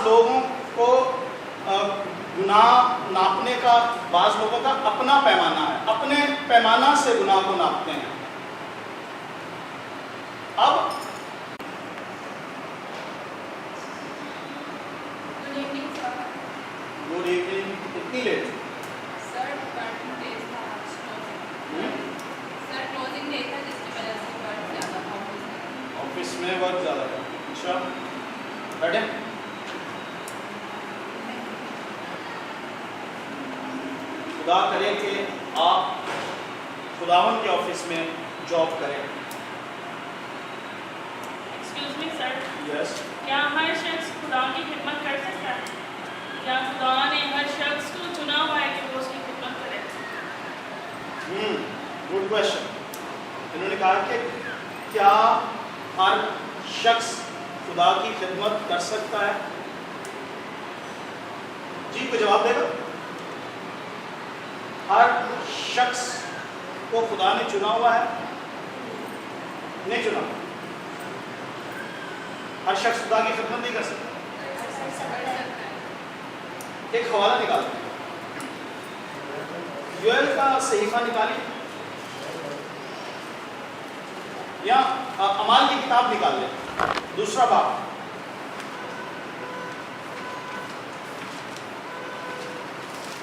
لوگوں کو گناہ ناپنے کا بعض لوگوں کا اپنا پیمانہ ہے، اپنے پیمانہ سے گناہ کو ناپتے ہیں. اب گڈ ایوننگ. اتنی لیٹ؟ آفس میں ورک زیادہ ہے. اچھا بیٹھے. خدا کرے کہ آپ خداوند کے آفس میں جاب کریں. ایکسکیوز می سر، یس. کیا ہر شخص خدا کی خدمت کر سکتا ہے؟ کیا خدا نے ہر شخص کو چنا ہوا ہے کہ وہ اس کی خدمت کرے؟ Good question. انہوں نے کہا کہ کیا ہر شخص خدا کی خدمت کر سکتا ہے؟ جی کوئی جواب دے گا؟ ہر شخص کو خدا نے چنا ہوا ہے؟ نہیں چنا. ہر شخص خدا کی خدمت نہیں کر سکتا. ایک حوالہ نکال یوئیل کا صحیفہ نکالیے یا اعمال کی کتاب نکال لیں، 2 باب.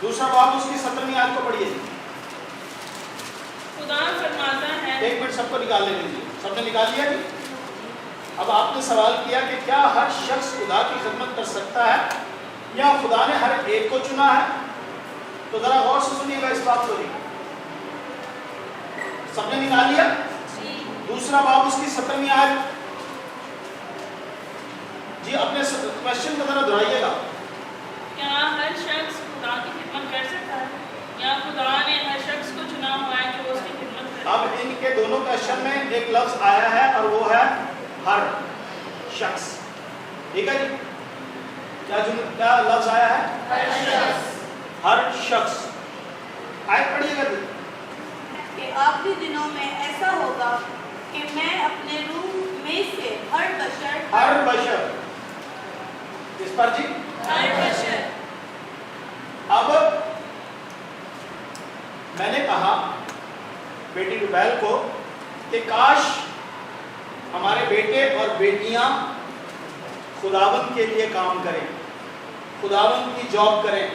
دوسرا باب اس کی 17ویں آیت کو پڑھیے. خدا فرماتا ہے. 1 منٹ سب کو نکال لیں دیجیے. سب نے نکال لیا جی؟ اب آپ نے سوال کیا کہ کیا ہر شخص خدا کی خدمت کر سکتا ہے یا خدا نے ہر ایک کو چنا ہے؟ تو ذرا غور سے سنیے گا اس بات کو. جی سب نے نکال لیا؟ دوسرا باب اس کی 17ویں آیت. جی اپنے کوشچن کو ذرا دہرائیے گا. کیا ہر شخص خدا کی خدمت کر سکتا ہے یا خدا نے ہر شخص کو چنا ہوا ہے کہ وہ اس کی خدمت کرے؟ اب ان کے دونوں کوشچن میں ایک لفظ آیا ہے اور وہ ہے ہر شخص. ٹھیک ہے جی؟ کیا لفظ آیا ہے؟ ہر شخص. ہر شخص. آیت پڑھیے گا. کہ آخری دنوں میں ایسا ہوگا کہ میں اپنے روح میں سے ہر بشر اس پر جی ہر بشر. اب میں نے کہا بیٹی روبیل کو کہ کاش ہمارے بیٹے اور بیٹیاں خداوند کے لیے کام کریں، خداوند کی جاب کریں.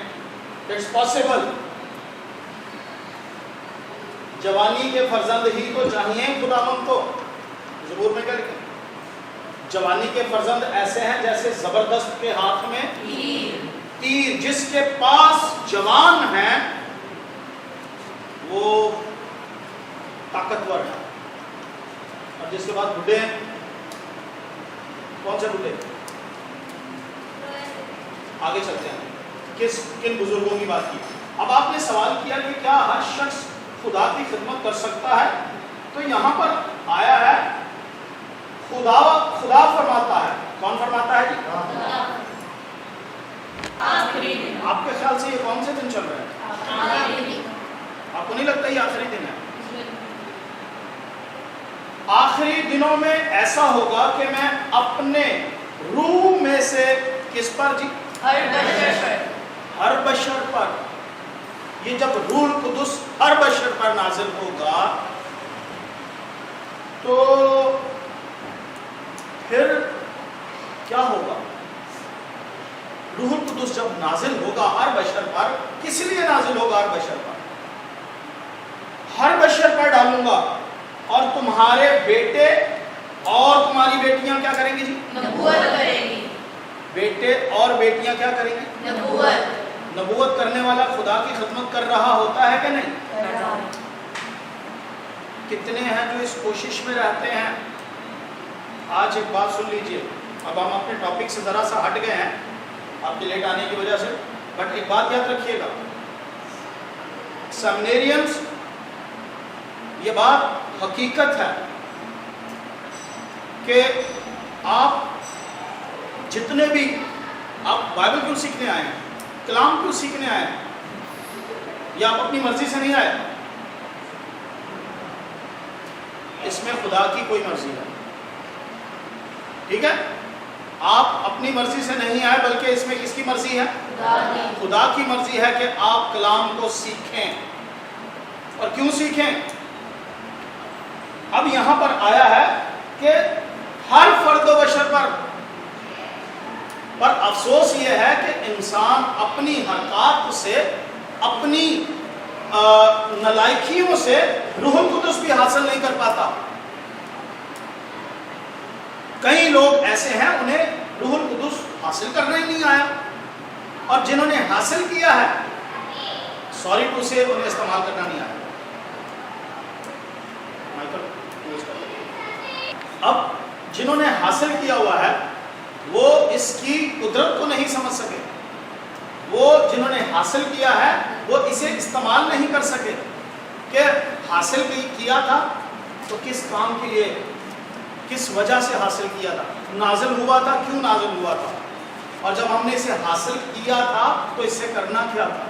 It's possible. جوانی کے فرزند ہی تو چاہیے خداوند کو. زبور میں کیا لکھا؟ جوانی کے فرزند ایسے ہیں جیسے زبردست کے ہاتھ میں تیر. جس کے پاس جوان ہیں وہ طاقتور ہے، اور جس کے پاس بڈھے ہیں. کون سے بڈھے؟ آگے چلتے ہیں کن بزرگوں کی بات کی. اب آپ نے سوال کیا کہ کیا ہر شخص خدا کی خدمت کر سکتا ہے؟ تو یہاں پر آیا ہے خدا فرماتا ہے. کون فرماتا ہے جی؟ آخری دن. آپ کے خیال سے یہ کون سے دن چل رہے ہیں؟ آپ کو نہیں لگتا یہ آخری دن ہے؟ آخری دنوں میں ایسا ہوگا کہ میں اپنے روح میں سے کس پر جی؟ ہر بشر پر. یہ جب روح القدس ہر بشر پر نازل ہوگا تو پھر کیا ہوگا؟ روح القدس جب نازل ہوگا ہر بشر پر، کس لیے نازل ہوگا ہر بشر پر؟ ہر بشر پر ڈالوں گا اور تمہارے بیٹے اور تمہاری بیٹیاں کیا کریں گی جی؟ نبوت کریں گی. بیٹے اور بیٹیاں کیا کریں گی؟ نبوت کرنے والا خدا کی خدمت کر رہا ہوتا ہے کہ نہیں؟ کتنے ہیں جو اس کوشش میں رہتے ہیں؟ آج ایک بات سن لیجئے. اب ہم اپنے ٹاپک سے ذرا سا ہٹ گئے ہیں آپ کے لیٹ آنے کی وجہ سے، بٹ ایک بات یاد رکھیے گا. سیمینیرینز، یہ بات حقیقت ہے کہ آپ جتنے بھی آپ بائبل کیوں سیکھنے آئے ہیں، کلام کیوں سیکھنے آئے ہیں، یا آپ اپنی مرضی سے نہیں آئے؟ اس میں خدا کی کوئی مرضی ہے. ٹھیک ہے؟ آپ اپنی مرضی سے نہیں آئے بلکہ اس میں کس کی مرضی ہے؟ خدا کی مرضی ہے کہ آپ کلام کو سیکھیں. اور کیوں سیکھیں؟ اب یہاں پر آیا ہے کہ ہر فرد و بشر پر افسوس یہ ہے کہ انسان اپنی حرکات سے، اپنی نالائکیوں سے روح القدس بھی حاصل نہیں کر پاتا. کئی لوگ ایسے ہیں انہیں روح القدس حاصل کرنا ہی نہیں آیا، اور جنہوں نے حاصل کیا ہے سوری ٹو سے انہیں استعمال کرنا نہیں آیا. اب جنہوں نے حاصل کیا ہوا ہے وہ اس کی قدرت کو نہیں سمجھ سکے، وہ جنہوں نے حاصل کیا ہے وہ اسے استعمال نہیں کر سکے کہ حاصل کیا تھا تو کس کام کے لیے، کس وجہ سے حاصل کیا تھا، نازل ہوا تھا، کیوں نازل ہوا تھا، اور جب ہم نے اسے حاصل کیا تھا تو اس سے کرنا کیا تھا.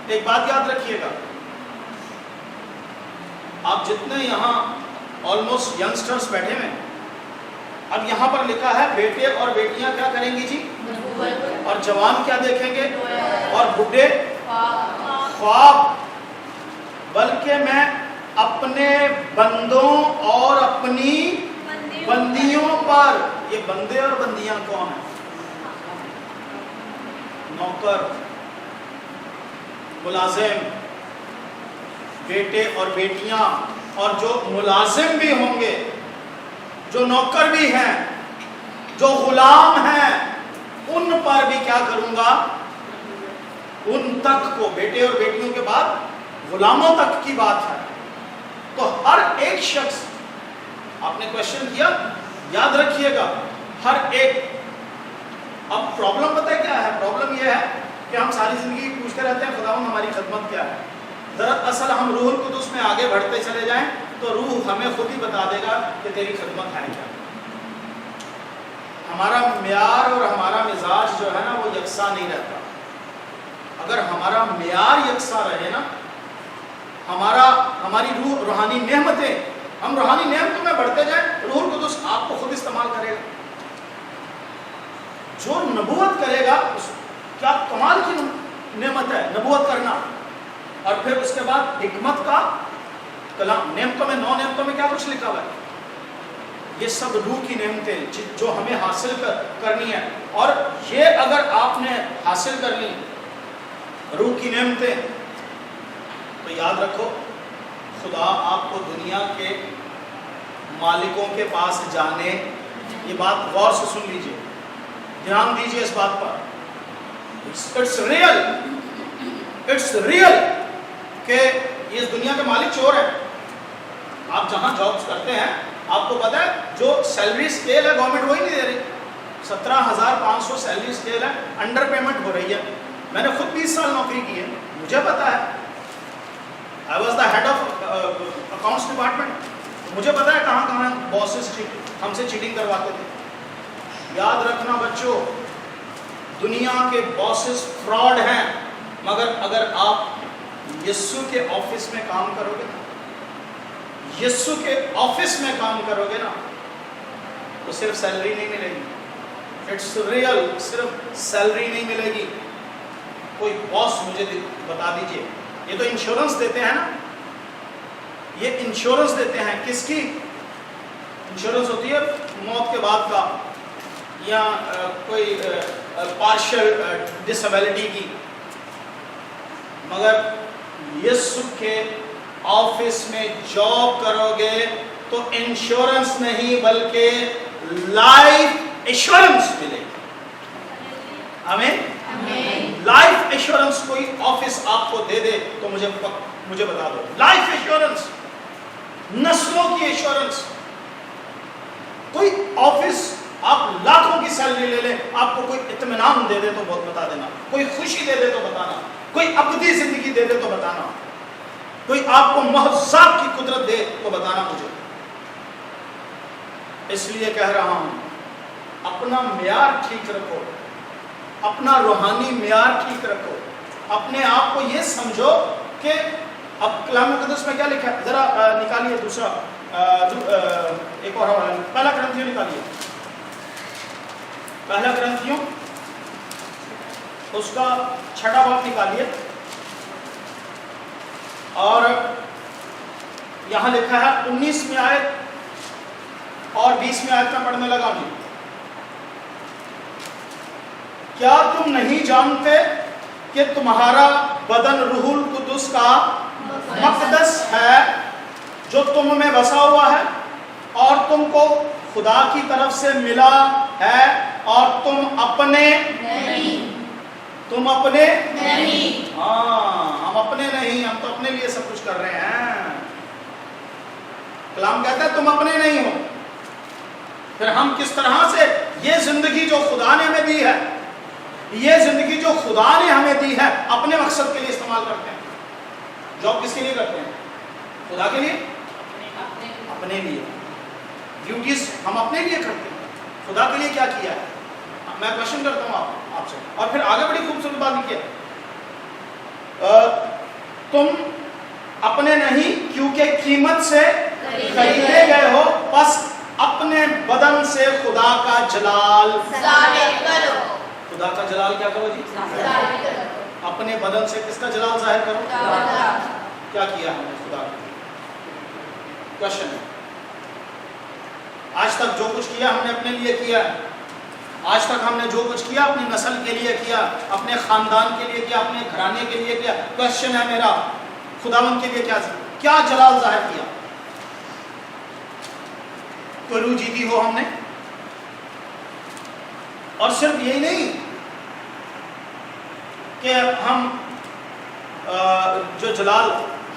ایک بات یاد رکھیے گا، آپ جتنے یہاں آلموسٹ ینگسٹرز بیٹھے ہیں، اب یہاں پر لکھا ہے بیٹے اور بیٹیاں کیا کریں گی جی، اور جوان کیا دیکھیں گے، اور بڈھے خواب. بلکہ میں اپنے بندوں اور اپنی بندیوں پر، یہ بندے اور بندیاں کون ہیں؟ نوکر، ملازم، بیٹے اور بیٹیاں، اور جو ملازم بھی ہوں گے، جو نوکر بھی ہیں، جو غلام ہیں، ان پر بھی کیا کروں گا، ان تک کو، بیٹے اور بیٹیوں کے بعد غلاموں تک کی بات ہے. تو ہر ایک شخص، آپ نے کوشچن کیا، یاد رکھیے گا ہر ایک. اب پرابلم پتہ ہے کیا ہے؟ پرابلم یہ ہے کہ ہم ساری زندگی پوچھتے رہتے ہیں خداوند ہماری خدمت کیا ہے. دراصل ہم روح القدس میں آگے بڑھتے چلے جائیں تو روح ہمیں خود ہی بتا دے گا کہ تیری خدمت ہے کیا. ہمارا معیار اور ہمارا مزاج جو ہے نا وہ یکساں نہیں رہتا. اگر ہمارا معیار یکساں رہے نا، ہماری روحانی نعمتیں، ہم روحانی نعمتوں میں بڑھتے جائیں، روح القدس آپ کو خود استعمال کرے گا. جو نبوت کرے گا، کیا کمال کی نعمت ہے نبوت کرنا. اور پھر اس کے بعد حکمت کا کلام. نعمتوں میں، 9 نعمتوں میں کیا کچھ لکھا ہوا ہے؟ یہ سب روح کی نعمتیں جو ہمیں حاصل کرنی ہے. اور یہ اگر آپ نے حاصل کر لی روح کی نعمتیں تو یاد رکھو خدا آپ کو دنیا کے مالکوں کے پاس جانے، یہ بات غور سے سن لیجئے، دھیان دیجئے اس بات پر. اٹس ریئل کہ اس دنیا کے مالک چور ہیں. آپ جہاں جابس کرتے ہیں آپ کو پتا ہے جو سیلری اسکیل ہے گورنمنٹ وہی نہیں دے رہی. 17,500 سیلری اسکیل ہے، انڈر پیمنٹ ہو رہی ہے. میں نے خود 20 سال نوکری کی ہے، مجھے پتا ہے. I was the head of accounts department. مجھے پتا ہے کہاں کہاں باسز ہم سے چیٹنگ کرواتے تھے. یاد رکھنا بچوں، دنیا کے باسز فراڈ ہیں، مگر اگر آپ یسوع کے آفس میں کام کرو گے نا، یسوع کے آفس میں کام کرو گے نا، تو صرف سیلری نہیں ملے گی. اٹس ریئل، صرف سیلری نہیں ملے گی. کوئی باس مجھے بتا دیجئے، یہ تو انشورنس دیتے ہیں نا، یہ انشورنس دیتے ہیں. کس کی انشورنس ہوتی ہے؟ موت کے بعد کا، یا کوئی پارشل ڈسیبلٹی کی. مگر یسوع کے آفس میں جاب کرو گے تو انشورنس نہیں بلکہ لائف ایشورنس ملے گی. آمین. لائف ایشورنس کوئی آفس آپ کو دے دے تو مجھے بتا دو. لائف ایشورنس، نسلوں کی ایشورنس. کوئی آفس آپ لاکھوں کی سیلری لے لیں، آپ کو کوئی اطمینان دے دے تو بہت بتا دینا، کوئی خوشی دے دے تو بتانا، کوئی ابدی زندگی دے دے تو بتانا، کوئی آپ کو محضات کی قدرت دے تو بتانا مجھے. اس لیے کہہ رہا ہوں اپنا معیار ٹھیک رکھو، اپنا روحانی معیار ٹھیک رکھو. اپنے آپ کو یہ سمجھو کہ اب کلام مقدس میں کیا لکھا ہے، ذرا نکالیے دوسرا ایک اور حوالہ، پہلا کرنتھیوں نکالیے. پہلا کرنتھیوں اس کا 6واں باب نکالیے اور یہاں لکھا ہے 19ویں آیت اور 20ویں آیت میں پڑھنے لگا ہوں. کیا تم نہیں جانتے کہ تمہارا بدن روح القدس کا مقدس ہے جو تم میں بسا ہوا ہے اور تم کو خدا کی طرف سے ملا ہے اور تم اپنے نہیں. تم اپنے نہیں. ہاں ہم اپنے نہیں, ہم تو اپنے لیے سب کچھ کر رہے ہیں. کلام کہتا ہے تم اپنے نہیں ہو. پھر ہم کس طرح سے یہ زندگی جو خدا نے ہمیں دی ہے, یہ زندگی جو خدا نے ہمیں دی ہے, اپنے مقصد کے لیے استعمال کرتے ہیں. جاب کس کے لیے کرتے ہیں؟ خدا کے لیے, اپنے لیے. ڈیوٹیز ہم اپنے لیے کرتے ہیں, خدا کے لیے کیا کیا ہے؟ میں کوشچن کرتا ہوں آپ سے, اور پھر آگے بڑی خوبصورت بات لکھی ہے, تم اپنے نہیں کیونکہ قیمت سے خریدے گئے ہو, بس اپنے بدن سے خدا کا جلال ظاہر کرو. خدا کا جلال کیا کرو جی؟ ظاہر کرو. اپنے بدن سے کس کا جلال ظاہر کرو؟ کیا کیا ہم نے خدا کے لیے؟ کوشچن ہے. آج تک جو کچھ کیا ہم نے اپنے لیے کیا. آج تک ہم نے جو کچھ کیا اپنی نسل کے لیے کیا, اپنے خاندان کے لیے کیا, اپنے گھرانے کے لیے کیا. کوشچن ہے میرا, خداوند کے لیے کیا جلال ظاہر کیا؟ کوئی روح جیتی ہو ہم نے. اور صرف یہی نہیں کہ ہم جو جلال,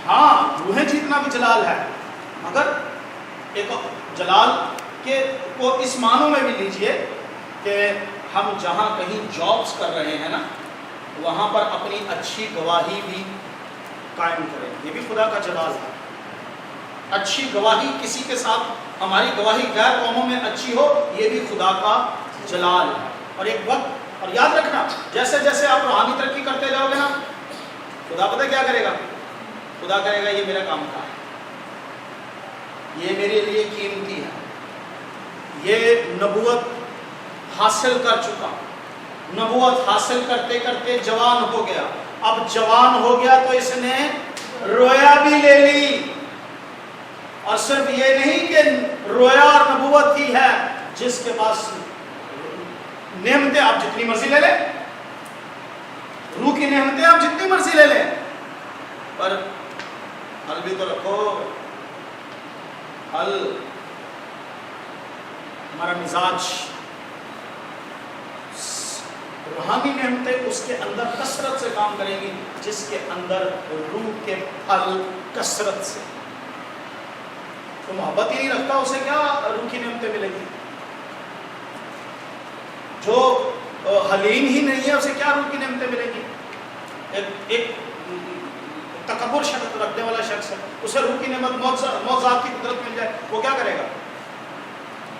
ہاں روحیں جیتنا بھی جلال ہے, مگر ایک جلال کے کو اس معنوں میں بھی لیجئے کہ ہم جہاں کہیں جابز کر رہے ہیں نا, وہاں پر اپنی اچھی گواہی بھی قائم کریں. یہ بھی خدا کا جلال ہے. اچھی گواہی کسی کے ساتھ, ہماری گواہی غیر قوموں میں اچھی ہو, یہ بھی خدا کا جلال ہے. اور ایک وقت, اور یاد رکھنا, جیسے جیسے آپ روحانی ترقی کرتے جاؤ گے نا, خدا پتہ کیا کرے گا؟ خدا کرے گا یہ میرا کام کا ہے, یہ میرے لیے قیمتی ہے, یہ نبوت حاصل کر چکا, نبوت حاصل کرتے کرتے جوان ہو گیا. اب جوان ہو گیا تو اس نے رویا بھی لے لی. اور صرف یہ نہیں کہ رویا اور نبوت ہی ہے, جس کے پاس نعمتیں آپ جتنی مرضی لے لیں, روح کی نعمتیں آپ جتنی مرضی لے لیں, پر حل بھی تو رکھو. حل ہمارا مزاج, روحانی نعمتیں اس کے اندر کثرت سے کام کریں گی جس کے اندر روح کے پھل کثرت سے. تو محبت ہی نہیں رکھتا, اسے کیا روح کی نعمتیں ملیں گی؟ جو حلیم ہی نہیں ہے اسے کیا روح کی نعمتیں ملیں گی؟ ایک تکبر شخص رکھنے والا شخص ہے, اسے روح کی نعمت موت ذات کی قدرت مل جائے, وہ کیا کرے گا؟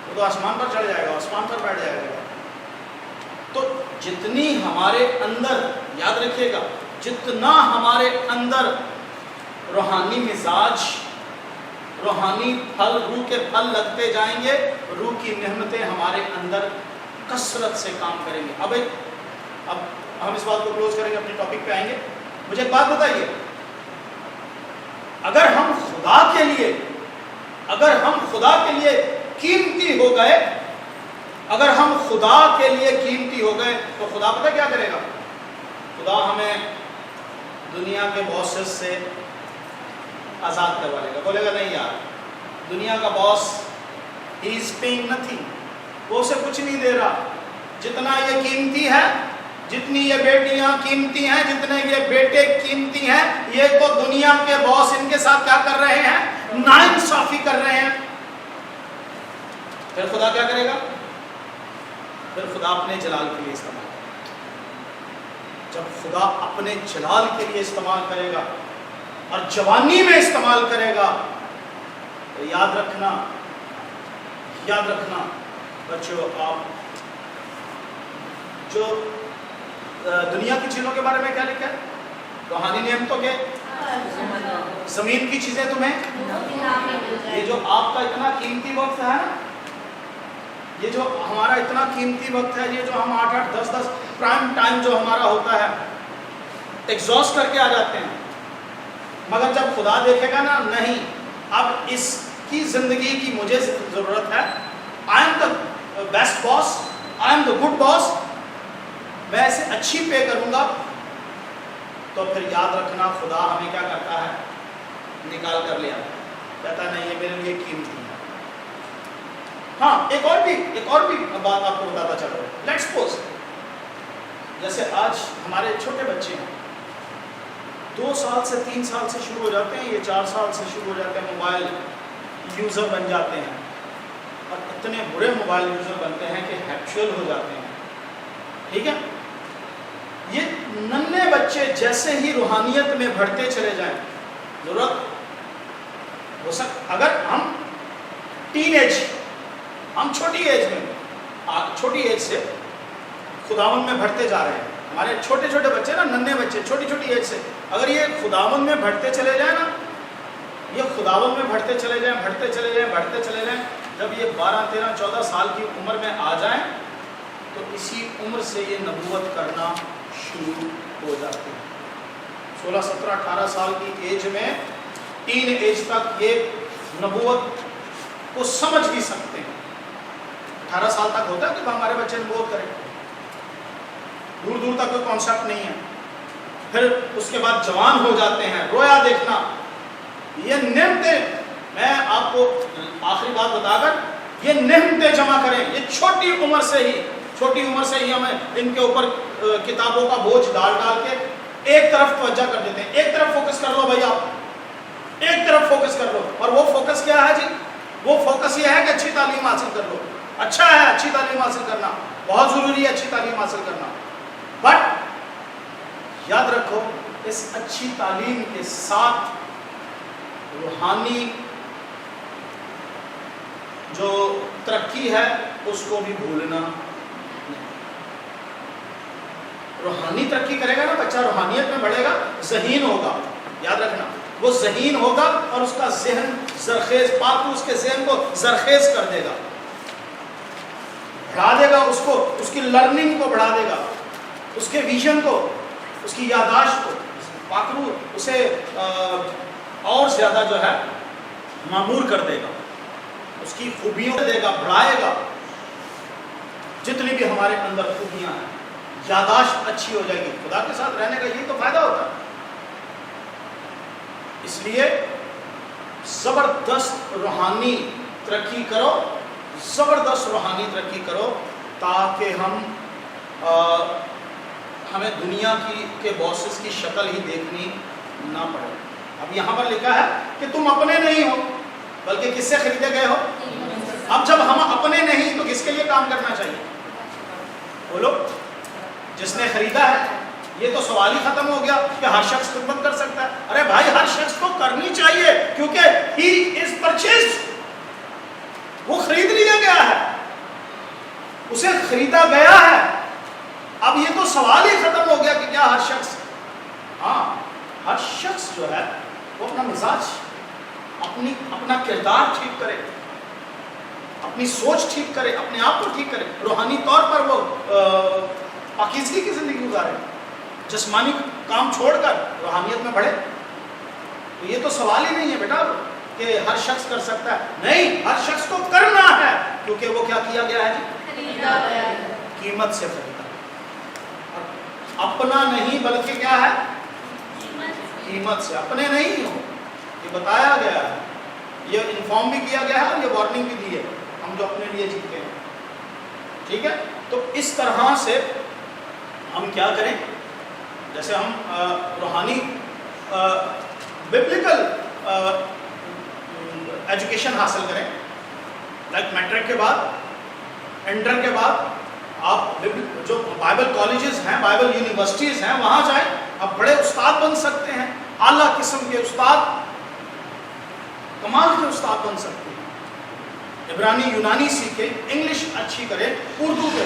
وہ تو آسمان پر چڑھ جائے گا, آسمان پر بیٹھ جائے گا. تو جتنی ہمارے اندر, یاد رکھیے گا, جتنا ہمارے اندر روحانی مزاج, روحانی پھل, روح کے پھل لگتے جائیں گے, روح کی نعمتیں ہمارے اندر کثرت سے کام کریں گے. اب ہم اس بات کو کلوز کریں گے, اپنے ٹاپک پہ آئیں گے. مجھے ایک بات بتائیے, اگر ہم خدا کے لیے قیمتی ہو گئے, اگر ہم خدا کے لیے قیمتی ہو گئے, تو خدا پتہ کیا کرے گا؟ خدا ہمیں دنیا کے باسز سے آزاد کروا لے گا. بولے گا نہیں یار, دنیا کا باس ہی از پیئنگ نتھنگ, وہ اسے کچھ نہیں دے رہا. جتنا یہ قیمتی ہے, جتنی یہ بیٹیاں قیمتی ہیں, جتنے یہ بیٹے قیمتی ہیں, یہ تو دنیا کے باس ان کے ساتھ کیا کر رہے ہیں؟ ناانصافی کر رہے ہیں. پھر خدا کیا کرے گا؟ پھر خدا اپنے جلال کے لیے استعمال کرے گا. جب خدا اپنے جلال کے لیے استعمال کرے گا اور جوانی میں استعمال کرے گا, تو یاد رکھنا بچوں, آپ جو دنیا کی چیزوں کے بارے میں کیا لکھا ہے؟ روحانی نعمتوں کے, زمین کی چیزیں تمہیں, یہ جو آپ کا اتنا قیمتی وقت ہے نا, یہ جو ہمارا اتنا قیمتی وقت ہے، یہ جو ہم 8-8 10-10 پرائم ٹائم جو ہمارا ہوتا ہے ایگزاسٹ کر کے آ جاتے ہیں، مگر جب خدا دیکھے گا نا، نہیں اب اس کی زندگی کی مجھے ضرورت ہے، I am the best boss, I am the good boss, میں اسے اچھی پے کروں گا، تو پھر یاد رکھنا خدا ہمیں کیا کرتا ہے، نکال کر لیا، کہتا نہیں یہ میرے لیے قیمتی ہے۔ ہاں ایک اور بھی بات آپ کو بتاتا چلو، لیٹس سپوز جیسے آج ہمارے چھوٹے بچے ہیں، 2 سال سے 3 سال سے شروع ہو جاتے ہیں، یہ 4 سال سے شروع ہو جاتے ہیں، موبائل یوزر بن جاتے ہیں، اور اتنے برے موبائل یوزر بنتے ہیں کہ ہیبچول ہو جاتے ہیں، ٹھیک ہے؟ یہ ننھے بچے جیسے ہی روحانیت میں بڑھتے چلے جائیں، ضرورت ہو اگر ہم ٹین ایج، ہم چھوٹی ایج سے خداوند میں بڑھتے جا رہے ہیں، ہمارے چھوٹے چھوٹے بچے نا، ننھے بچے چھوٹی ایج سے اگر یہ خداوند میں بڑھتے چلے جائیں نا، یہ خداوند میں بڑھتے چلے جائیں، جب یہ 12 13 14 سال کی عمر میں آ جائیں تو اسی عمر سے یہ نبوت کرنا شروع ہو جاتے ہیں۔ 16 17 18 سال کی ایج میں، ٹین ایج تک یہ نبوت کو سمجھ بھی سکتے ہیں۔ 18 سال تک ہوتا ہے کہ ہمارے بچے نبوت کریں، دور تک کوئی کانسیپٹ نہیں ہے۔ پھر اس کے بعد جوان ہو جاتے ہیں، رویا دیکھنا، یہ نعمتیں، میں آپ کو آخری بات بتا کر، یہ نعمتیں جمع کریں، یہ چھوٹی عمر سے ہی ہمیں ان کے اوپر کتابوں کا بوجھ ڈال کے ایک طرف توجہ کر دیتے ہیں، ایک طرف فوکس کر لو بھائی، آپ ایک طرف فوکس کر لو، اور وہ فوکس کیا ہے جی؟ وہ فوکس یہ ہے کہ اچھی تعلیم حاصل کر لو۔ اچھا ہے اچھی تعلیم حاصل کرنا، بہت ضروری ہے اچھی تعلیم حاصل کرنا، بٹ یاد رکھو اس اچھی تعلیم کے ساتھ روحانی جو ترقی ہے اس کو بھی بھولنا نہیں۔ روحانی ترقی کرے گا نا بچہ، روحانیت میں بڑھے گا، ذہین ہوگا، یاد رکھنا وہ ذہین ہوگا، اور اس کا ذہن زرخیز، پاک اس کے ذہن کو زرخیز کر دے گا، بڑھا دے گا، اس کو، اس کی لرننگ کو بڑھا دے گا، اس کے ویژن کو، اس کی یاداشت کو، پاکرو اسے اور زیادہ جو ہے معمور کر دے گا، اس کی خوبیوں دے گا، بڑھائے گا، جتنی بھی ہمارے اندر خوبیاں ہیں، یاداشت اچھی ہو جائے گی۔ خدا کے ساتھ رہنے کا یہی تو فائدہ ہوتا ہے۔ اس لیے زبردست روحانی ترقی کرو، زبردست روحانی ترقی کرو، تاکہ ہمیں دنیا کے باسز کی شکل ہی دیکھنی نہ پڑے۔ اب یہاں پر لکھا ہے کہ تم اپنے نہیں ہو بلکہ کس سے خریدے گئے ہو۔ اب جب ہم اپنے نہیں تو کس کے لیے کام کرنا چاہیے؟ بولو، جس نے خریدا ہے۔ یہ تو سوال ہی ختم ہو گیا کہ ہر شخص خدمت کر سکتا ہے۔ ارے بھائی، ہر شخص کو کرنی چاہیے، کیونکہ ہی از پرچیزڈ، وہ خرید لیا گیا ہے، اسے خریدا گیا ہے۔ اب یہ تو سوال ہی ختم ہو گیا کہ کیا ہر شخص، ہاں ہر شخص جو ہے وہ اپنا مزاج، اپنا کردار ٹھیک کرے، اپنی سوچ ٹھیک کرے، اپنے آپ کو ٹھیک کرے، روحانی طور پر وہ پاکیزگی کی زندگی گزارے، جسمانی کام چھوڑ کر روحانیت میں بڑھے۔ تو یہ تو سوال ہی نہیں ہے بیٹا کہ ہر شخص کر سکتا ہے، نہیں، ہر شخص کو کرنا ہے، کیونکہ وہ کیا کیا گیا ہے جی؟ قیمت سے خریدا۔ اپنا نہیں بلکہ کیا ہے؟ قیمت سے۔ اپنے نہیں ہو، یہ بتایا گیا ہے، یہ انفارم بھی کیا گیا ہے، اور یہ وارننگ بھی دی ہے، ہم جو اپنے لیے جیتے ہیں، ٹھیک ہے؟ تو اس طرح سے ہم کیا کریں، جیسے ہم روحانی ببلیکل ایجوکیشن حاصل کریں، لائک میٹرک کے بعد، انٹر کے بعد آپ جو بائبل کالجز ہیں، بائبل یونیورسٹیز ہیں، وہاں جائیں، آپ بڑے استاد بن سکتے ہیں، اعلیٰ قسم کے استاد، کمال کے استاد بن سکتے ہیں۔ عبرانی یونانی سیکھیں، انگلش اچھی کریں، اردو کے،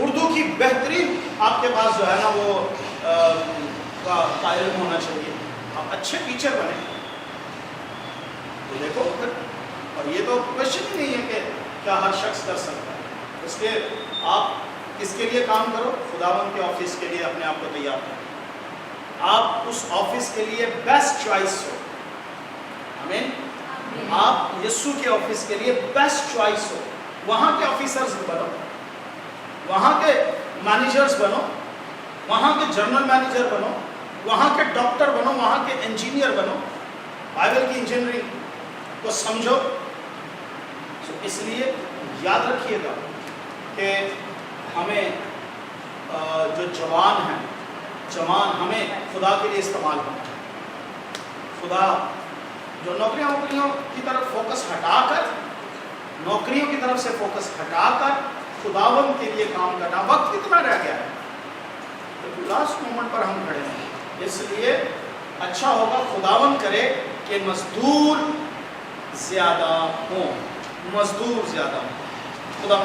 اردو کی بہترین آپ کے پاس جو ہے نا وہ کا علم ہونا چاہیے، آپ اچھے ٹیچر بنیں۔ تو دیکھو پھر، اور یہ تو کوشچن ہی نہیں ہے کہ کیا ہر شخص کر سکتا ہے، اس لیے آپ کس کے لیے کام کرو؟ خداوند کے آفس کے لیے اپنے آپ کو تیار کرو. آپ اس آفس کے لیے بیسٹ چوائس ہو. آمین. آپ یسوع کے آفس کے لیے بیسٹ چوائس ہو. وہاں کے آفیسرز بنو, وہاں کے مینیجرز بنو, وہاں کے جنرل مینیجر بنو, وہاں کے ڈاکٹر بنو, وہاں کے انجینئر بنو. بائبل کی انجینئرنگ کو سمجھو. اس لیے یاد رکھیے گا کہ ہمیں جو جوان ہمیں خدا کے لیے استعمال کرنا ہے. خدا جو نوکریوں کی طرف فوکس ہٹا کر, نوکریوں کی طرف سے فوکس ہٹا کر خداوند کے لیے کام کرنا. وقت کتنا رہ گیا ہے, لاسٹ مومنٹ پر ہم کھڑے ہیں. اس لیے اچھا ہوگا خداوند کرے کہ مزدور زیادہ ہوں. خدا